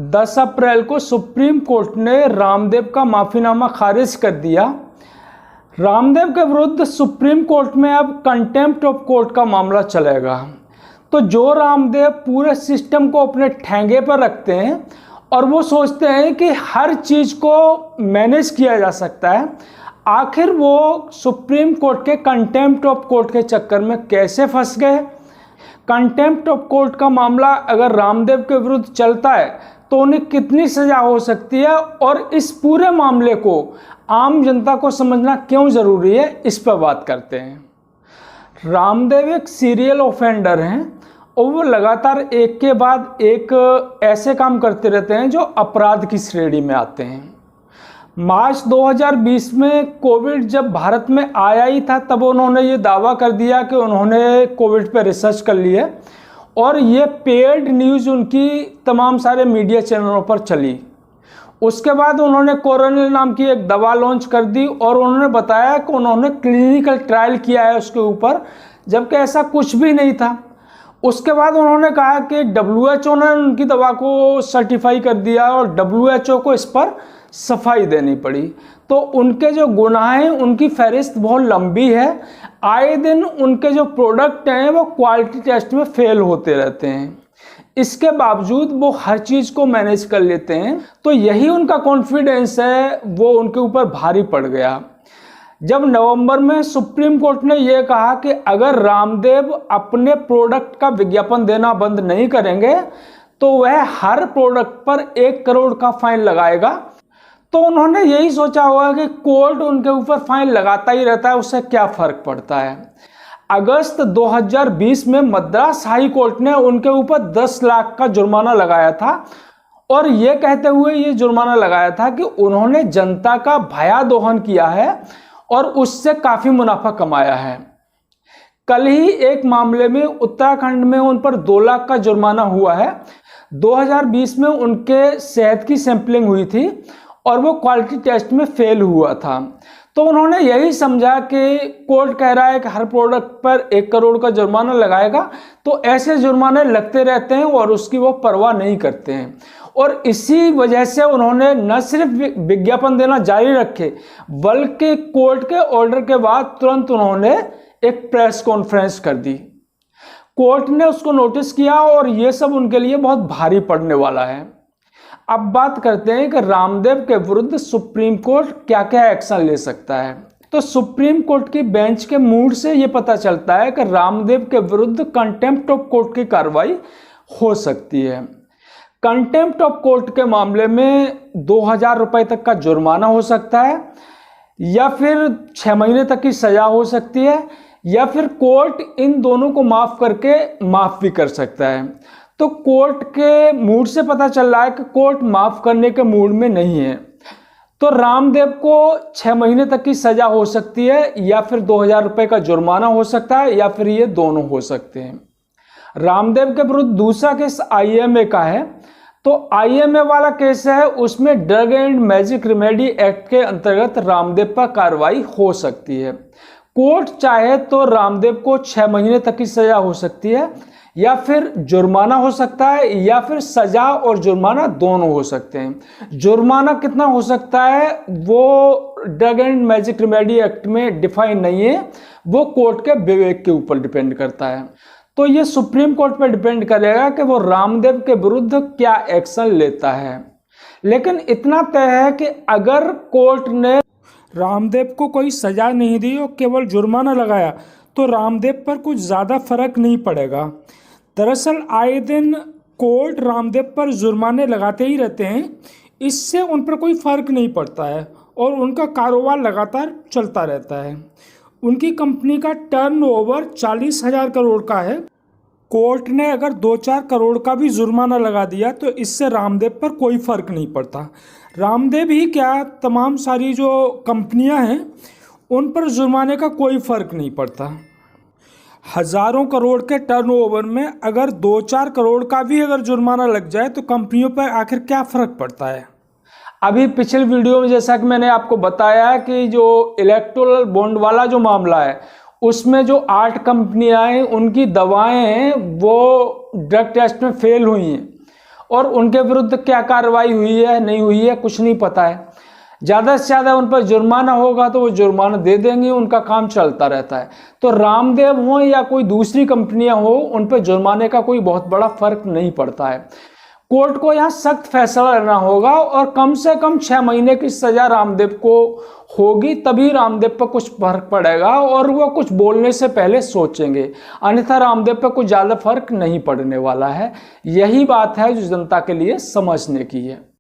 10 अप्रैल को supreme court ने रामदेव का माफीनामा खारिज कर दिया। रामदेव के विरुद्ध सुप्रीम कोर्ट में अब कंटेम्प्ट ऑफ कोर्ट का मामला चलेगा। तो जो रामदेव पूरे सिस्टम को अपने ठेंगे पर रखते हैं और वो सोचते हैं कि हर चीज़ को मैनेज किया जा सकता है, आखिर वो सुप्रीम कोर्ट के कंटेम्प्ट ऑफ कोर्ट के चक्कर में कैसे फंस गए। कंटेम्प्ट ऑफ कोर्ट का मामला अगर रामदेव के विरुद्ध चलता है तो उन्हें कितनी सज़ा हो सकती है और इस पूरे मामले को आम जनता को समझना क्यों ज़रूरी है, इस पर बात करते हैं। रामदेव एक सीरियल ऑफेंडर हैं और वो लगातार एक के बाद एक ऐसे काम करते रहते हैं जो अपराध की श्रेणी में आते हैं। मार्च 2020 में कोविड जब भारत में आया ही था, तब उन्होंने ये दावा कर दिया कि उन्होंने कोविड पर रिसर्च कर लिया और ये पेड न्यूज़ उनकी तमाम सारे मीडिया चैनलों पर चली। उसके बाद उन्होंने कोरोनिल नाम की एक दवा लॉन्च कर दी और उन्होंने बताया कि उन्होंने क्लिनिकल ट्रायल किया है उसके ऊपर, जबकि ऐसा कुछ भी नहीं था। उसके बाद उन्होंने कहा कि WHO ने उनकी दवा को सर्टिफाई कर दिया और WHO को इस पर सफाई देनी पड़ी। तो उनके जो गुनाह हैं उनकी फहरिस्त बहुत लंबी है। आए दिन उनके जो प्रोडक्ट हैं वो क्वालिटी टेस्ट में फेल होते रहते हैं, इसके बावजूद वो हर चीज़ को मैनेज कर लेते हैं। तो यही उनका कॉन्फिडेंस है, वो उनके ऊपर भारी पड़ गया। जब नवंबर में सुप्रीम कोर्ट ने यह कहा कि अगर रामदेव अपने प्रोडक्ट का विज्ञापन देना बंद नहीं करेंगे तो वह हर प्रोडक्ट पर 1 करोड़ का फाइन लगाएगा, तो उन्होंने यही सोचा होगा कि कोर्ट उनके ऊपर फाइन लगाता ही रहता है, उससे क्या फ़र्क पड़ता है। अगस्त 2020 में मद्रास हाई कोर्ट ने उनके ऊपर 10 लाख का जुर्माना लगाया था और ये कहते हुए ये जुर्माना लगाया था कि उन्होंने जनता का भयादोहन किया है और उससे काफ़ी मुनाफा कमाया है। कल ही एक मामले में उत्तराखंड में उन पर 2 लाख का जुर्माना हुआ है। 2020 में उनके सेहत की सैंपलिंग हुई थी और वो क्वालिटी टेस्ट में फेल हुआ था। तो उन्होंने यही समझा कि कोर्ट कह रहा है कि हर प्रोडक्ट पर 1 करोड़ का जुर्माना लगाएगा, तो ऐसे जुर्माने लगते रहते हैं और उसकी वो परवाह नहीं करते हैं। और इसी वजह से उन्होंने न सिर्फ विज्ञापन देना जारी रखे, बल्कि कोर्ट के ऑर्डर के बाद तुरंत उन्होंने एक प्रेस कॉन्फ्रेंस कर दी। कोर्ट ने उसको नोटिस किया और ये सब उनके लिए बहुत भारी पड़ने वाला है। अब बात करते हैं कि रामदेव के विरुद्ध सुप्रीम कोर्ट क्या क्या एक्शन ले सकता है। तो सुप्रीम कोर्ट की बेंच के मूड से ये पता चलता है कि रामदेव के विरुद्ध कंटेम्प्ट ऑफ कोर्ट की कार्रवाई हो सकती है। कंटेम्प्ट ऑफ कोर्ट के मामले में 2000 रुपये तक का जुर्माना हो सकता है, या फिर 6 महीने तक की सज़ा हो सकती है, या फिर कोर्ट इन दोनों को माफ़ करके माफ़ भी कर सकता है। तो कोर्ट के मूड से पता चल रहा है कि कोर्ट माफ़ करने के मूड में नहीं है। तो रामदेव को 6 महीने तक की सज़ा हो सकती है, या फिर 2000 रुपये का जुर्माना हो सकता है, या फिर ये दोनों हो सकते हैं। रामदेव के विरुद्ध दूसरा केस IMA का है। तो IMA वाला केस है, उसमें drug and magic remedy act के अंतर्गत रामदेव पर कार्रवाई हो सकती है। कोर्ट चाहे तो रामदेव को 6 महीने तक की सज़ा हो सकती है, या फिर जुर्माना हो सकता है, या फिर सज़ा और जुर्माना दोनों हो सकते हैं। जुर्माना कितना हो सकता है वो drug and magic remedy act में डिफाइन नहीं है, वो कोर्ट के विवेक के ऊपर डिपेंड करता है। तो ये सुप्रीम कोर्ट पर डिपेंड करेगा कि वो रामदेव के विरुद्ध क्या एक्शन लेता है। लेकिन इतना तय है कि अगर कोर्ट ने रामदेव को कोई सज़ा नहीं दी और केवल जुर्माना लगाया तो रामदेव पर कुछ ज़्यादा फर्क नहीं पड़ेगा। दरअसल आए दिन कोर्ट रामदेव पर जुर्माने लगाते ही रहते हैं, इससे उन पर कोई फ़र्क नहीं पड़ता है और उनका कारोबार लगातार चलता रहता है। उनकी कंपनी का टर्नओवर 40,000 करोड़ का है। कोर्ट ने अगर 2-4 करोड़ का भी जुर्माना लगा दिया तो इससे रामदेव पर कोई फ़र्क नहीं पड़ता। रामदेव ही क्या, तमाम सारी जो कंपनियां हैं उन पर जुर्माने का कोई फ़र्क नहीं पड़ता। हज़ारों करोड़ के टर्नओवर में अगर 2-4 करोड़ का भी अगर जुर्माना लग जाए तो कंपनियों पर आखिर क्या फ़र्क पड़ता है। अभी पिछले वीडियो में जैसा कि मैंने आपको बताया कि जो इलेक्टोरल बॉन्ड वाला जो मामला है उसमें जो 8 कंपनियां हैं उनकी दवाएं हैं वो ड्रग टेस्ट में फेल हुई हैं और उनके विरुद्ध क्या कार्रवाई हुई है नहीं हुई है कुछ नहीं पता है। ज़्यादा से ज़्यादा उन पर जुर्माना होगा तो वो जुर्माना दे देंगे, उनका काम चलता रहता है। तो रामदेव हो या कोई दूसरी कंपनियां हो, उन पर जुर्माने का कोई बहुत बड़ा फर्क नहीं पड़ता है। कोर्ट को यहाँ सख्त फैसला लेना होगा और कम से कम 6 महीने की सजा रामदेव को होगी, तभी रामदेव पर कुछ फर्क पड़ेगा और वह कुछ बोलने से पहले सोचेंगे, अन्यथा रामदेव पर कुछ ज़्यादा फर्क नहीं पड़ने वाला है। यही बात है जो जनता के लिए समझने की है।